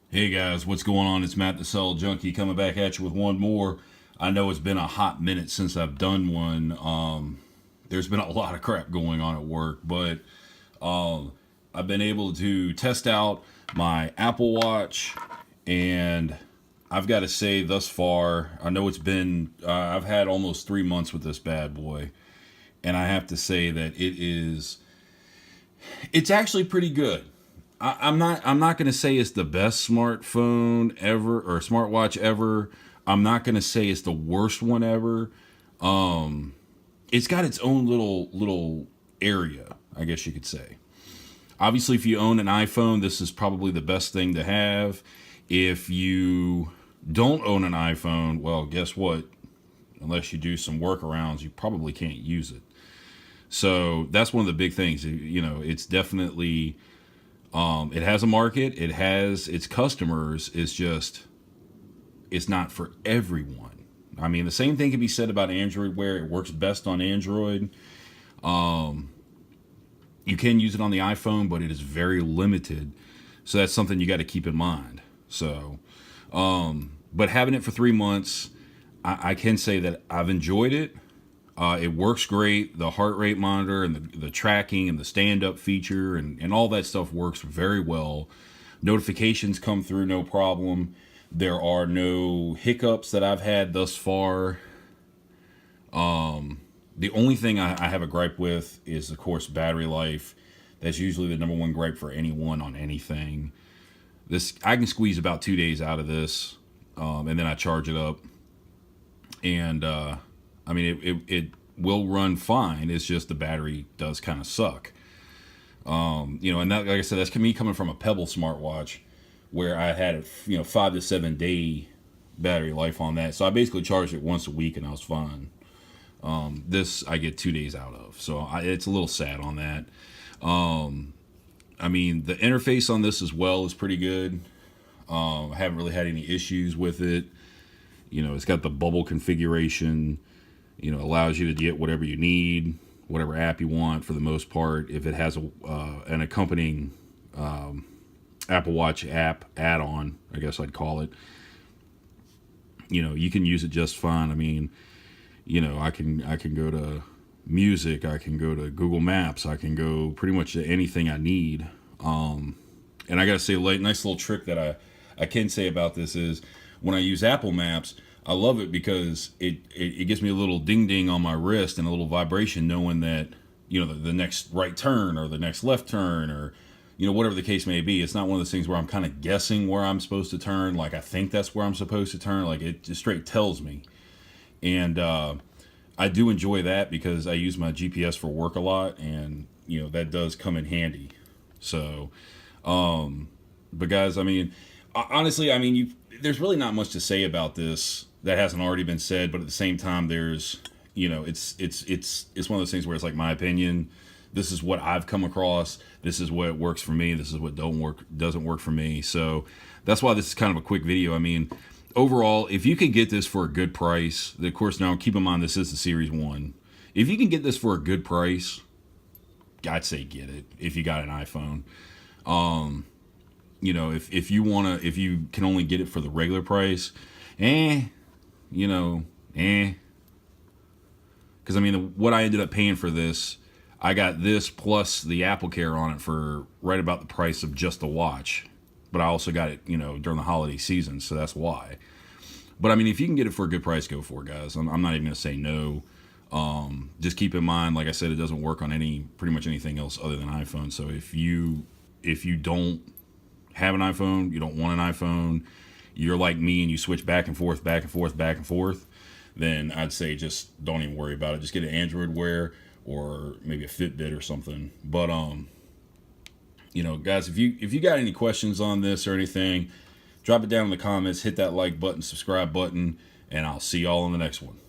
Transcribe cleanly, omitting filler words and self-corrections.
Hey guys, what's going on? It's Matt the Cell Junkie coming back at you with one more. I know it's been a hot minute since I've done one. There's been a lot of crap going on at work, but I've been able to test out my Apple Watch, and I've got to say, thus far, I know it's been, I've had almost 3 months with this bad boy, and I have to say that it's actually pretty good. I'm not going to say it's the best smartphone ever or smartwatch ever. I'm not going to say it's the worst one ever. It's got its own little area, I guess you could say. Obviously, if you own an iPhone, this is probably the best thing to have. If you don't own an iPhone, well, guess what? Unless you do some workarounds, you probably can't use it. So that's one of the big things. It's definitely it has a market. It has its customers. It's not for everyone. I mean, the same thing can be said about Android, where it works best on Android. You can use it on the iPhone, but it is very limited. So that's something you got to keep in mind. So, but having it for 3 months, I can say that I've enjoyed it. It works great. The heart rate monitor and the tracking and the stand up feature and all that stuff works very well. Notifications come through no problem. There are no hiccups that I've had thus far. The only thing I have a gripe with is, of course, battery life. That's usually the number one gripe for anyone on anything. This I can squeeze about 2 days out of this, and then I charge it up, and I mean it will run fine. It's just the battery does kind of suck. And that, like I said, that's me coming from a Pebble smartwatch, where I had a 5 to 7 day battery life on that. So I basically charged it once a week and I was fine. This I get 2 days out of, so it's a little sad on that. I mean, the interface on this as well is pretty good. I haven't really had any issues with it. It's got the bubble configuration. Allows you to get whatever you need, whatever app you want for the most part. If it has an accompanying Apple Watch app add-on, I guess I'd call it, you can use it just fine. I mean, I can go to music, I can go to Google Maps, I can go pretty much to anything I need. And I gotta say, nice little trick that I can say about this is, when I use Apple Maps, I love it because it gives me a little ding ding on my wrist and a little vibration, knowing that the next right turn or the next left turn, or whatever the case may be. It's not one of those things where I'm kind of guessing where I'm supposed to turn, like I think that's where I'm supposed to turn. Like, it just straight tells me. And I do enjoy that because I use my GPS for work a lot, and that does come in handy. So, but guys, I mean, honestly, I mean, there's really not much to say about this that hasn't already been said. But at the same time, there's it's one of those things where it's like my opinion. This is what I've come across. This is what works for me. This is what doesn't work for me. So that's why this is kind of a quick video. I mean, overall, if you can get this for a good price, of course, now keep in mind this is the Series 1. If you can get this for a good price, I'd say get it if you got an iPhone. If you can only get it for the regular price, eh, eh. Because I mean, what I ended up paying for this, I got this plus the Apple Care on it for right about the price of just the watch. But I also got it, during the holiday season, so that's why. But I mean, if you can get it for a good price, go for it, guys. I'm not even gonna say no. Just keep in mind, like I said, it doesn't work on pretty much anything else other than iPhone. So if you don't have an iPhone, you don't want an iPhone, you're like me and you switch back and forth, back and forth, back and forth, then I'd say just don't even worry about it. Just get an Android Wear or maybe a Fitbit or something. But guys, if you got any questions on this or anything, drop it down in the comments, hit that like button, subscribe button, and I'll see y'all in the next one.